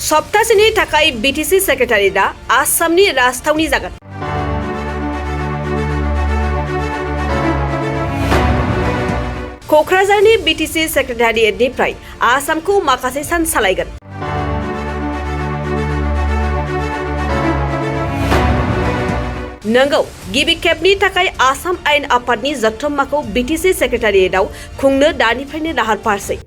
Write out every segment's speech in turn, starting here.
सप्तासेनि थाखाय बिटिसि सेक्रेटारियेटआ आसामनि राजथावनि जागोन। क'क्राझारनि बिटिसि सेक्रेटारियेटनिफ्राय आसामखौ माखासे सान सालायगोन। नंगौ, गिबि खेबनि थाखाय आसाम आयेन आफादनि जथुम्माखौ बिटिसि सेक्रेटारियेटआव खुंनो दानिफ्रायनो लाहार फाहारसै।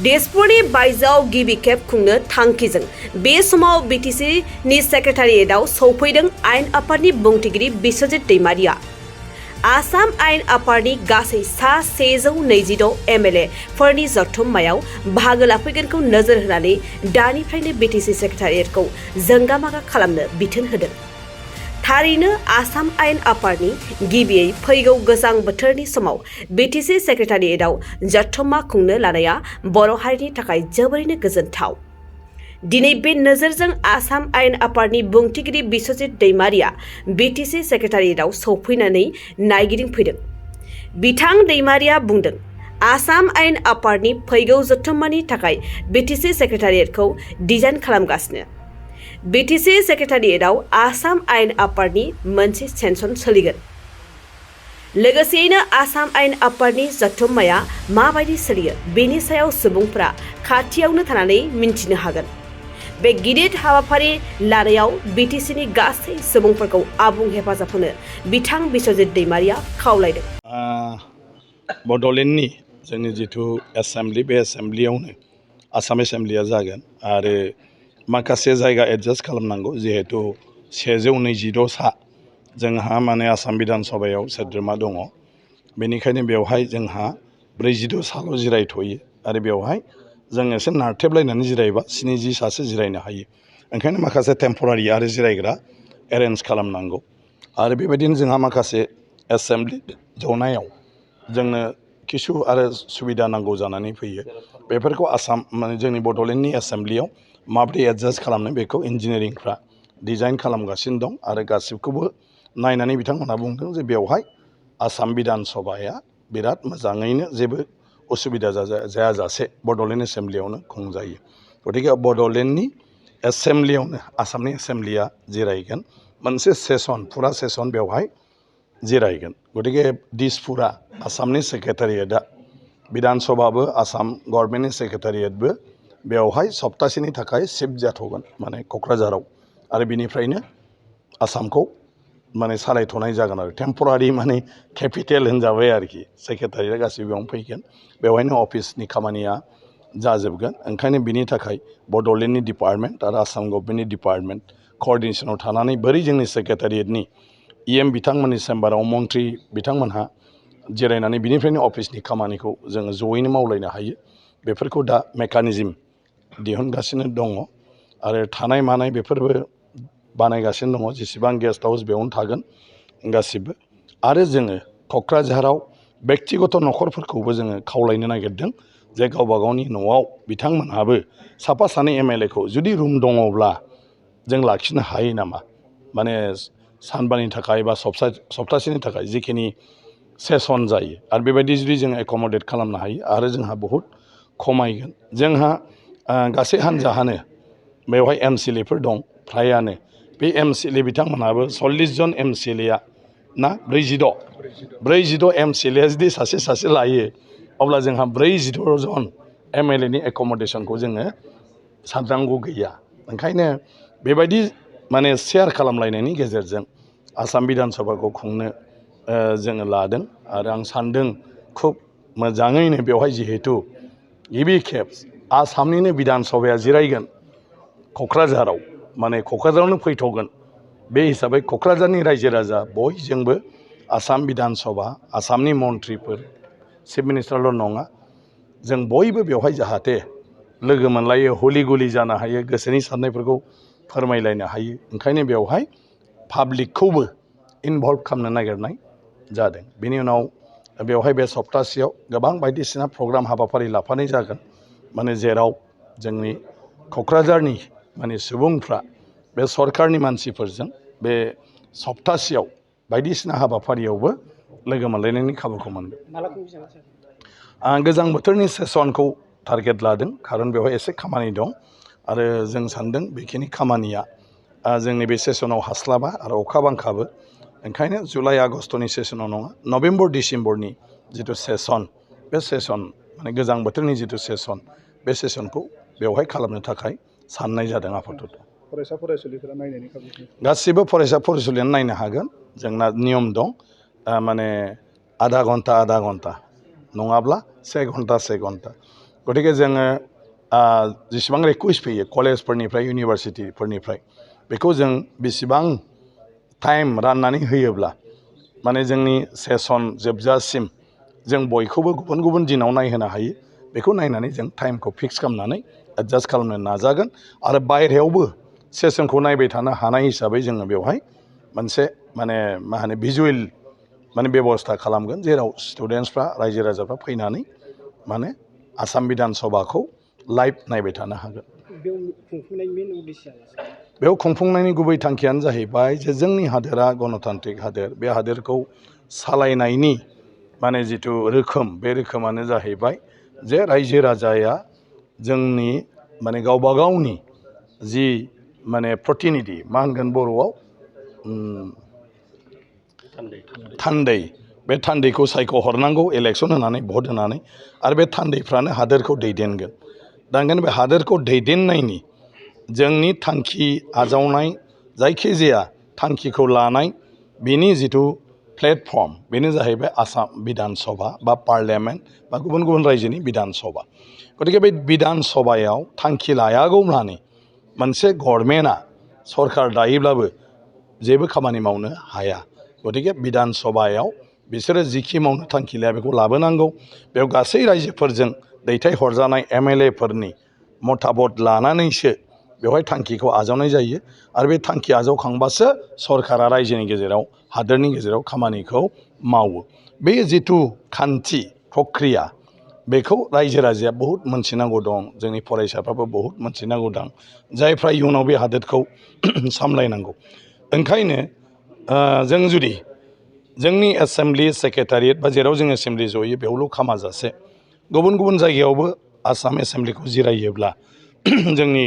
तेजपुरनि बायजोआव गिबि खेब खुंनो थांखिजों बे समाव बिटिसिनि सेक्रेटारियेटआव सौफैदों आयेन आफादनि बुंथिगिरि बिस्वजित दैमारिया। आसाम आयेन आफादनि गासै सा 126 MLA फोरनि जथुम्मायाव बाहागो लाफैगोनखौ नोजोर होनानै दानिफ्रायनो बिटिसि सेक्रेटारियेटखौ जोंगा-मागा खालामनो बिथोन होदों। थारैनो आसाम आयेन आफादनि गिबियै फैगौ गोजां बोथोरनि समाव बिटिसि सेक्रेटारियेटआव जथुम्मा खुंनो लानाया बर' हारिनि थाखाय जोबोरैनो गोजोनथाव। दिनै बे नोजोरजों आसाम आयेन आफादनि बुंथिगिरि बिस्वजित दैमारिया बिटिसि सेक्रेटारियेटआव सौफैनानै नायगिदिंफैदों। बिथां दैमारिया बुंदों, आसाम आयेन आफादनि फैगौ जथुम्मानि थाखाय बिटिसि सेक्रेटारियेटखौ डिजाइन खालामगासिनो। बिटिसि सेक्रेटारियेटआव आसाम आयेन आफादनि मोनसे सेसन सोलिगोन। लोगोसेयैनो आसाम आयेन आफादनि जथुम्माया माबायदि सोलियो बेनि सायाव सुबुंफोरा खाथियावनो थानानै मिन्थिनो हागोन। बे गिदिर हाबाफारि लानायाव बिटिसिनि गासै सुबुंफोरखौ आबुं हेफाजाब होनो बिथां बिस्वजित दैमारिया खावलायदों। बड'लेण्डनि जोंनि जिथु एसेम्ब्लि बे एसेम्ब्लियावनो आसाम एसेम्ब्लिया जागोन आरो माखासे जायगा एडजास्ट खालामनांगौ जिहेतु 126 सा जोंहा माने आसाम बिधान सभायाव सोद्रोमा दङ। बेनिखायनो बेवहाय जोंहा 42 साल' जिरायथ'यो आरो बेवहाय जों एसे नारथेबलायनानै जिरायबा 70 सासो जिरायनो हायो। ओंखायनो माखासे टेम्परारि आरो जिरायग्रा एरेन्ज खालामनांगौ आरो बेबायदिनो जोंहा माखासे एसेम्ब्लि जनायाव जोंनो किसु आरो सुबिदा नांगौ जानानै फैयो। बेफोरखौ आसाम माने जोंनि बड'लेण्डनि एसेम्ब्लियाव माबोरै एडजास्ट खालामनो बेखौ इन्जिनियारिंफ्रा डिजाइन खालामगासिनो दं आरो गासिबखौबो नायनानै बिथांमोनहा बुंदों जे बेवहाय आसाम बिधान सभाया बिराद मोजाङैनो जेबो उसुबिदा जायाजासे बड'लेण्ड एसेम्ब्लियावनो खुंजायो। गतिके बड'लेण्डनि एसेम्ब्लियावनो आसामनि एसेम्ब्लिया जिरायगोन। मोनसे सेसन फुरा सेसन बेवहाय जिरायगोन। गतिके दिसपुरा आसामनि सेक्रेटारियेटआ बिधान सभाबो आसाम गभर्नमेन्टनि सेक्रेटारियेटबो बेवहाय सप्तासेनि थाखाय शिफ्ट जाथ'गोन माने क'क्राझाराव आरो बिनिफ्रायनो आसामखौ माने सालायथ'नाय जागोन आरो टेम्परारि माने केपिटेल होनजाबाय आरोखि सेक्रेटारियेटआ गासैबो बेयावनो फैगोन। बेवहायनो अफिसनि खामानिया जाजोबगोन। ओंखायनो बिनि थाखाय बड'लेण्डनि डिपार्टमेन्ट आरो आसाम गभर्नमेन्टनि डिपार्टमेन्ट क'अर्डिनेसनाव थानानै बोरै जोंनि सेक्रेटारियेटनि EM बिथांमोननि चेम्बाराव मन्थ्रि बिथांमोनहा जिरायनानै बिनिफ्रायनो अफिसनि खामानिखौ जोङो जयैनो मावलायनो हायो। बेफोरखौ दा मेकानिजम दिहुनगासिनो दङ आरो थानाय मानाय बेफोरबो बानायगासिनो दङ। जेसेबां गेस्ट हाउस बेयावनो थागोन गासिबो आरो जोङो क'क्राझाराव बेक्तिगत न'खरफोरखौबो जोङो खावलायनो नागिरदों जे गावबा गावनि न'आव बिथांमोनहाबो साफा सानै MLA खौ जुदि रुम दङब्ला जों लाखिनो हायो नामा माने सानबानि थाखाय बा सप्तासेनि थाखाय जिखिनि सेसन जायो आरो बेबायदि जुदि जों एकमडेट खालामनो हायो आरो जोंहा बहुद खमायगोन। जोंहा गासै हान्जाहानो बेवहाय MCLA फोर दं फ्रायानो बे MCLA बिथांमोनहाबो 40 जन MCLA ना 46 MCLA जुदि सासे लायो अब्ला जोंहा 42 जन MLA नि एकमडेसनखौ जोङो साननांगौ गैया। ओंखायनो बेबायदि माने शेयार खालामलायनायनि गेजेरजों आसाम बिधान सभाखौ खुंनो जोङो लादों आरो आं सानदों खुब मोजाङैनो बेवहाय जिहेतु गिबि खेब आसामनिनो बिधान सभाया जिरायगोन क'क्राझाराव माने क'क्राझारावनो फैथ'गोन। बे हिसाबै क'क्राझारनि रायजो राजा बयजोंबो आसाम बिधान सभा आसामनि मन्थ्रिफोर चिफ मिनिस्टारल' नङा जों बयबो बेवहाय जाहाथे लोगो मोनलायो हुलि गुलि जानो हायो गोसोनि साननायफोरखौ फोरमायलायनो हायो। ओंखायनो बेवहाय पाब्लिकखौबो इनभल्भ खालामनो नागिरनाय जादों। बेनि उनाव बेवहाय बे सप्तासेयाव गोबां बायदिसिना प्रग्राम हाबाफारि लाफानाय जागोन माने जेराव जोंनि क'क्राझारनि माने सुबुंफ्रा बे सरकारनि मानसिफोरजों बे सप्तासेयाव बायदिसिना हाबाफारियावबो लोगो मोनलायनायनि खाबुखौ मोनगोन। गोजां बोथोरनि सेसनखौ टारगेट लादों खारन बेवहाय एसे खामानि दं आरो जों सानदों बेखिनि खामानिया जोंनि बे सेसनाव हास्लाबा आरो अखा बांखाबो ओंखायनो जुलाइ आगस्टनि सेसनाव नङा नभेम्बर डिसेम्बरनि जिथु सेसन बे सेसन माने गोजां बोथोरनि जिथु सेसन बे सेसनखौ बेवहाय खालामनो थाखाय साननाय जादों आपातत। फरायसा फरायसुलिफोरा नायनायनि खाबु गासिबो फरायसा फरायसुलियानो नायनो हागोन जोंना नियम दं माने आधा घन्टा नङाब्ला 1 घन्टा गतिके जोङो जेसेबां रिकुवेस्ट फैयो कलेजफोरनिफ्राय इउनिभारसिटिफोरनिफ्राय बेखौ जों बेसेबां टाइम राननानै होयोब्ला माने जोंनि सेसन जोबजासिम जों बयखौबो गुबुन गुबुन दिनाव नायहोनो हायो बेखौ नायनानै जों टाइमखौ फिक्स खालामनानै एडजास्ट खालामनो नाजागोन आरो बायहेरायावबो सेसनखौ नायबाय थानो हानाय हिसाबै जोङो बेवहाय मोनसे माने मा होनो भिजुवेल माने बेबस्था खालामगोन जेराव स्टुडेन्टसफ्रा रायजो राजाफ्रा फैनानै माने आसाम बिधान सभाखौ लाइभ नायबाय थानो हागोन। बेयाव खुंफुंनायनि गुबै थांखियानो जाहैबाय जे जोंनि हादोरा गणतान्त्रिक हादोर बे हादोरखौ सालायनायनि माने जिथु रोखोम बे रोखोमानो जाहैबाय जे रायजो राजाया जोंनि माने गावबा गावनि जि माने प्रतिनिधि मा होनगोन बर'आव थान्दै बे थान्दैखौ सायख'हरनांगौ इलेक्सन होनानै भट होनानै आरो बे थान्दैफ्रानो हादोरखौ दैदेनगोन दा ओंखायनो बे हादोरखौ दैदेननायनि जोंनि थांखि आजावनाय जायखिजाया थांखिखौ लानाय बिनि जिथु प्लेटफर्म बेनो जाहैबाय आसाम बिधान सभा बा पार्लियामेन्ट बा गुबुन गुबुन रायजोनि बिधान सभा गतिके बे बिधान सभायाव थांखि लायागौमानि मोनसे गभर्नमेन्टआ सरकार दायोब्लाबो जेबो खामानि मावनो हाया गतिके बिधान सभायाव बिसोरो जिखि मावनो थांखि लाया बेखौ लाबोनांगौ बेयाव गासै रायजोफोरजों दैथायहरजानाय MLAफोरनि मतामत लानानैसो बेवहाय थांखिखौ आजावनाय जायो आरो बे थांखि आजावखांबासो सरकारा रायजोनि गेजेराव हादोरनि गेजेराव खामानिखौ मावो बे जिथु खान्थि प्रक्रिया बेखौ रायजो राजाया बहुद मोनथिनांगौ दं जोंनि फरायसाफ्राबो बहुद मोनथिनांगौ दं जायफ्रा इयुनाव बे हादोरखौ सामलायनांगौ ओंखायनो जों जुदि जोंनि एसेम्ब्लि सेक्रेटारियेट बा जेराव जों एसेम्ब्लि जयो बेयावल' खामाजासे गुबुन गुबुन जायगायावबो आसाम एसेम्ब्लिखौ जिरायोब्ला जोंनि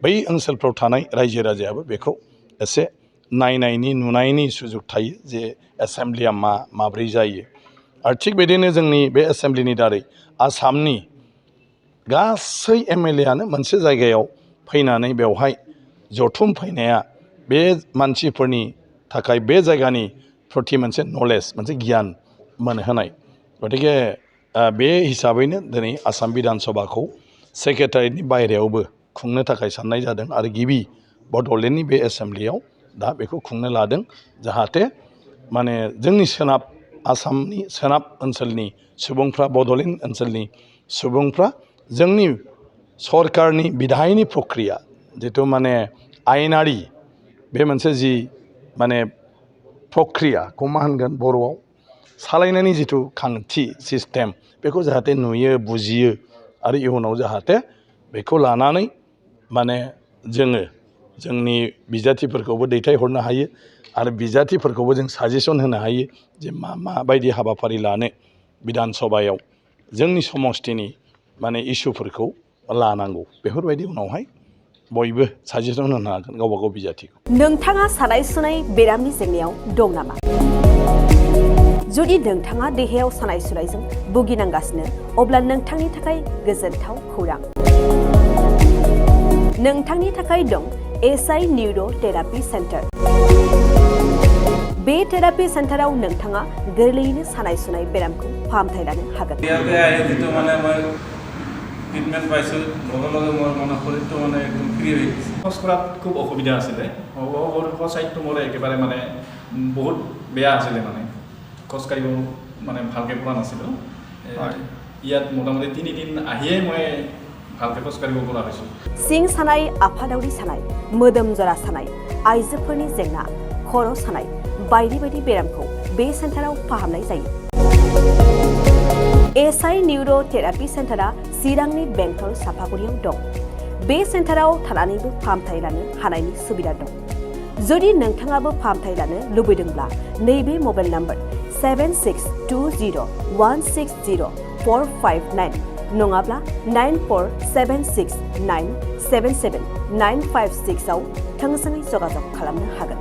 बै ओनसोलफ्राव थानाय रायजो राजायाबो बेखौ एसे नायनायनि नुनायनि सुजुग थायो जे एसेम्ब्लिया माब्रै जायो आरो थिग बिदिनो जोंनि बे एसेम्ब्लिनि दारै आसामनि गासै MLAआनो मोनसे जायगायाव फैनानै बेवहाय जथुम फैनाया बे मानसिफोरनि थाखाय बे जायगानि प्रति मोनसे नलेज मोनसे गियान मोनहोनाय गतिके बे हिसाबैनो दिनै आसाम बिधान सभाखौ सेक्रेटारियेटनि बायहेरायावबो खुंनो थाखाय साननाय जादों आरो गिबि बड'लेण्डनि बे एसेम्ब्लियाव दा बेखौ खुंनो लादों जाहाथे माने जोंनि सोनाब आसामनि सोनाब ओनसोलनि सुबुंफ्रा बड'लेण्ड ओनसोलनि सुबुंफ्रा जोंनि सरकारनि बिधायनि प्रक्रिया जिथु माने आयेनारि बे मोनसे जि माने प्रक्रियाखौ मा होनगोन बर'आव सालायनायनि जिथु खान्थि सिस्टेम बेखौ जाहाथे नुयो बुजियो आरो इयुनाव जाहाथे बेखौ लानानै माने जोङो जोंनि बिजाथिफोरखौबो दैथायहरनो हायो आरो बिजाथिफोरखौबो जों साजेसन होनो हायो जे माबायदि हाबाफारि लानो बिधान सभायाव जोंनि समस्थिनि माने इसुफोरखौ लानांगौ बेफोरबायदि उनावहाय बयबो साजेसन होनो हागोन गावबा गाव बिजाथिखौ। नोंथाङा सानाय सुनाय बेरामनि जेंनायाव दं नामा? जुदि नोंथाङा देहायाव सानाय सुनायजों भुगिनांगासिनो अब्ला नोंथांनि थाखाय गोजोनथाव खौरां। नोंथांनि थाखाय दं SI निउर' थेरापि सेन्टार। बे थेरापि सेन्टाराव नोंथाङा गोरलैयैनो सानाय सुनाय बेरामखौ फाहामथाय लानो हागोन। ট্ৰিটমেণ্ট পাইছোঁ লগে লগে মোৰ মানে শৰীৰটো মানে একদম ফ্ৰী হৈ গৈছে। খোজ কঢ়াত খুব অসুবিধা আছিলে চাইডটো মোৰ একেবাৰে মানে বহুত বেয়া আছিলে মানে খোজকাঢ়িব মানে ভালকৈ পৰা নাছিলোঁ ইয়াত মোটামুটি 3 দিন আহিয়ে মই ভালকৈ খোজকাঢ়িব পৰা হৈছোঁ। सिं सानाय आफादावरि सानाय मोदोम जरा सानाय आइजोफोरनि जेंना खर' सानाय बायदि बायदि बेरामखौ बे सेन्टाराव फाहामनाय जायो। SI निउर' थेरापि सेन्टारा चिरांनि बेंटल सापागुरियाव दं। बे सेन्टाराव थानानैबो फाहामथाय लानो हानायनि सुबिदा दं। जुदि नोंथाङाबो फाहामथाय लानो लुबैदोंब्ला नैबे मबाइल नम्बर 76201604 9459 नङाब्ला 9476977956 आव थोंजोङै जगाजग खालामनो हागोन।